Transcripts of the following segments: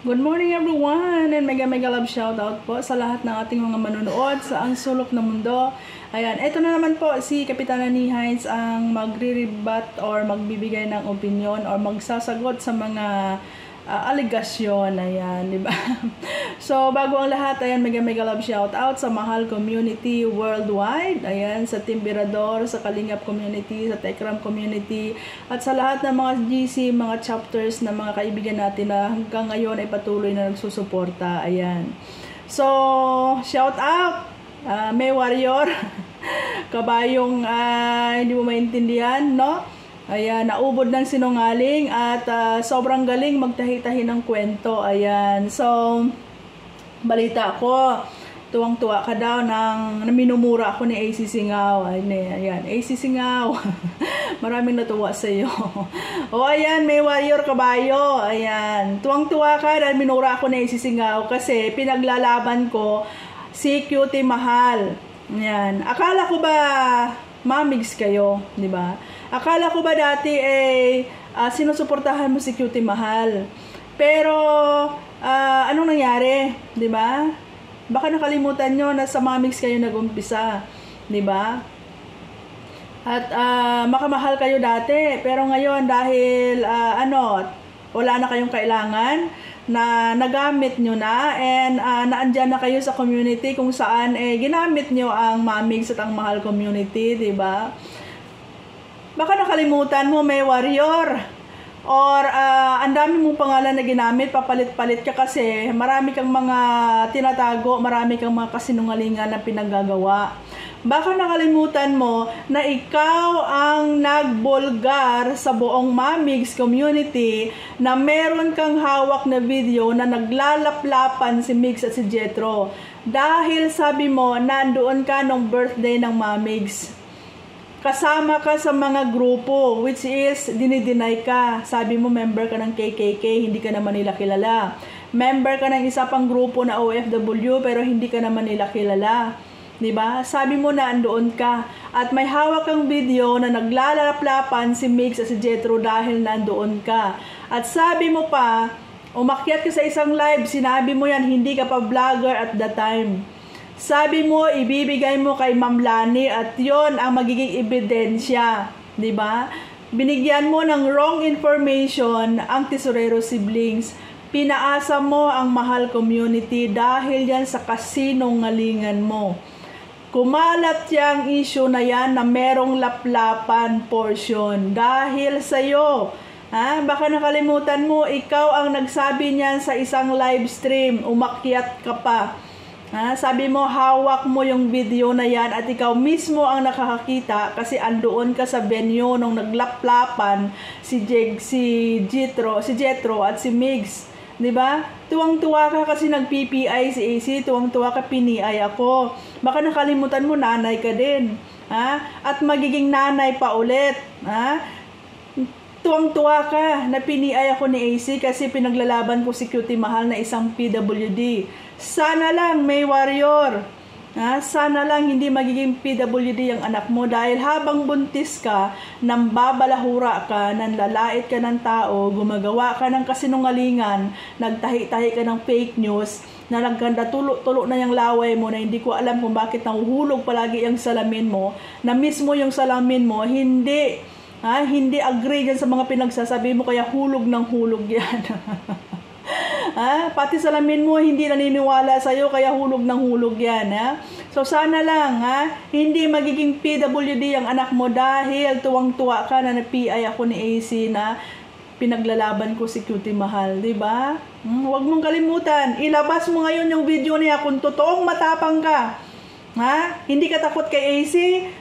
Good morning everyone and mega love shoutout po sa lahat ng ating mga manonood sa ang sulok ng mundo. Ayan, ito na naman po si Kapitana Nihides ang magre-rebut or magbibigay ng opinion or magsasagot sa mga aligasyon. Ayan, di ba? So, bago ang lahat, ayan, mega love shoutout sa Mahal Community worldwide. Ayan, sa Team Birador, sa Kalingap Community, sa Tekram Community, at sa lahat ng mga GC, mga chapters na mga kaibigan natin na hanggang ngayon ay patuloy na nagsusuporta. Ayan. So, shout out! May warrior, kabayong hindi mo maintindihan, no? Ayan, naubod ng sinungaling at sobrang galing magtahi-tahi ng kwento. Ayan, so, balita ko, tuwang-tuwa ka daw nang minumura ako ni AC Singaw. Ayan, AC Singaw, maraming natuwa sa iyo. O ayan, may warrior kabayo. Ayan, tuwang-tuwa ka dahil minura ako ni AC Singaw kasi pinaglalaban ko si Cutie Mahal. Ayan, akala ko ba mamigs kayo, di ba? Akala ko ba dati sinusuportahan mo si Cutie Mahal? Pero anong nangyari, 'di ba? Baka nakalimutan nyo na sa mamigs kayo nag-umpisa, 'di ba? At makamahal kayo dati, pero ngayon dahil wala na kayong kailangan na nagamit nyo na and naandyan na kayo sa community kung saan ginamit nyo ang mamigs at ang Mahal Community, 'di ba? Baka nakalimutan mo, may warrior. Or ang dami mong pangalan na ginamit, papalit-palit ka kasi marami kang mga tinatago, marami kang mga kasinungalingan na pinaggagawa. Baka nakalimutan mo na ikaw ang nagbulgar sa buong mamigs community na meron kang hawak na video na naglalaplapan si Migs at si Jetro. Dahil sabi mo, nandoon ka nung birthday ng mamigs. Kasama ka sa mga grupo, which is dinideny ka. Sabi mo, member ka ng KKK, hindi ka naman nila kilala. Member ka ng isa pang grupo na OFW, pero hindi ka naman nila kilala. Diba? Sabi mo na andoon ka. At may hawak kang video na naglalaplapan si Migs at si Jetro dahil nandoon ka. At sabi mo pa, umakyat ka sa isang live, sinabi mo yan, hindi ka pa vlogger at the time. Sabi mo, ibibigay mo kay Ma'am Lani at yon ang magiging ebidensya. Diba? Binigyan mo ng wrong information ang Tesorero siblings. Pinaasa mo ang Mahal Community dahil yan sa kasinungalingan mo. Kumalat yang issue na yan na merong laplapan portion dahil sa'yo. Baka nakalimutan mo, ikaw ang nagsabi niyan sa isang live stream, umakyat ka pa. Sabi mo, hawak mo yung video na yan at ikaw mismo ang nakakakita kasi andoon ka sa venue nung naglaplapan si Jetro at si Migs. Diba? Tuwang-tuwa ka kasi nag-PPI si AC, tuwang-tuwa ka piniay ako. Baka nakalimutan mo, nanay ka din. At magiging nanay pa ulit. Tuwang-tuwa ka na piniay ako ni AC kasi pinaglalaban ko si Cutie Mahal na isang PWD. Sana lang may warrior. Sana lang hindi magiging PWD ang anak mo dahil habang buntis ka, nang babalahura ka, nang lalait ka ng tao, gumagawa ka ng kasinungalingan, nagtahi-tahi ka ng fake news, na nagkanda tulo na yung laway mo na hindi ko alam kung bakit nahuhulog palagi yung salamin mo, na mismo yung salamin mo, hindi agree dyan sa mga pinagsasabi mo kaya hulog ng hulog yan. Pati salamin mo hindi naniniwala sa'yo kaya hulog ng hulog yan. So sana lang hindi magiging PWD ang anak mo dahil tuwang-tuwa ka na na-PI ako ni AC na pinaglalaban ko si Cutie Mahal, diba? Huwag mong kalimutan, ilabas mo ngayon yung video niya kung totoong matapang ka. Hindi ka takot kay AC.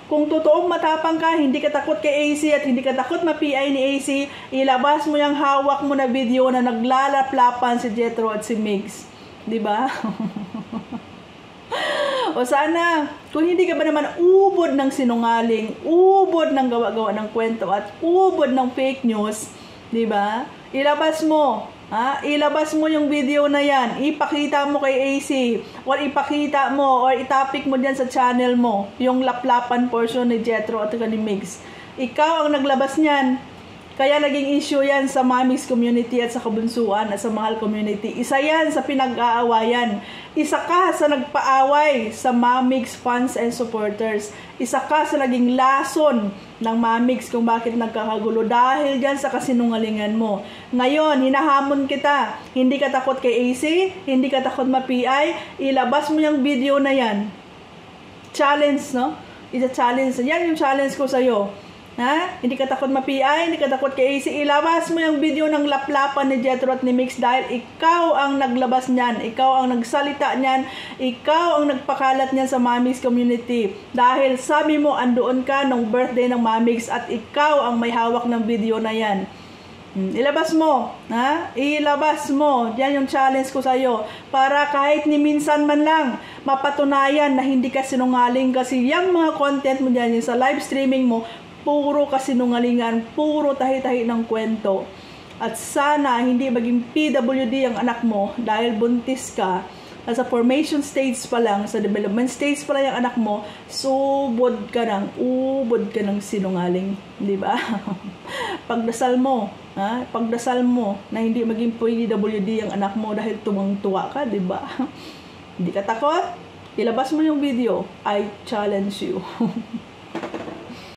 Kung totoong matapang ka, hindi ka takot kay AC at hindi ka takot ma-PI ni AC, ilabas mo yung hawak mo na video na naglalaplapan si Jetro at si Migs. Diba? O sana, kung hindi ka ba naman ubod ng sinungaling, ubod ng gawa-gawa ng kwento at ubod ng fake news, diba? Ilabas mo. Ilabas mo yung video na yan, ipakita mo kay AC, or ipakita mo, or itapik mo dyan sa channel mo, yung laplapan portion ni Jetro at ni Migs. Ikaw ang naglabas niyan. Kaya naging issue yan sa Mami's community at sa Kabunsuan at sa Mahal community. Isa yan sa pinag-aawayan. Isa ka sa nagpaaway sa Mamix fans and supporters. Isa ka sa naging lason ng Mamix kung bakit nagkakagulo dahil dyan sa kasinungalingan mo. Ngayon, hinahamon kita. Hindi ka takot kay AC, hindi ka takot ma-PI, ilabas mo yung video na yan. Challenge, no? Isa-challenge. Yan yung challenge ko sa'yo. Ha? Hindi ka takot ma-PI, hindi ka takot kay AC, ilabas mo yung video ng laplapan ni Jethro at ni Mix dahil ikaw ang naglabas niyan, ikaw ang nagsalita niyan, ikaw ang nagpakalat niyan sa Mamix community. Dahil sabi mo, andoon ka nung birthday ng Mamix at ikaw ang may hawak ng video na yan. Ilabas mo, ha? Ilabas mo. Yan yung challenge ko sa'yo. Para kahit ni minsan man lang, mapatunayan na hindi ka sinungaling kasi yung mga content mo dyan, yung sa live streaming mo, puro kasinungalingan, puro tahi-tahi ng kwento. At sana hindi maging PWD ang anak mo dahil buntis ka. At sa formation stage pa lang, sa development stage pa lang yung anak mo, ubod ka ng sinungaling. Di ba? Pagdasal mo, ha? Pagdasal mo na hindi maging PWD ang anak mo dahil tumang-tuwa ka, di ba? Hindi ka takot? Ilabas mo yung video. I challenge you.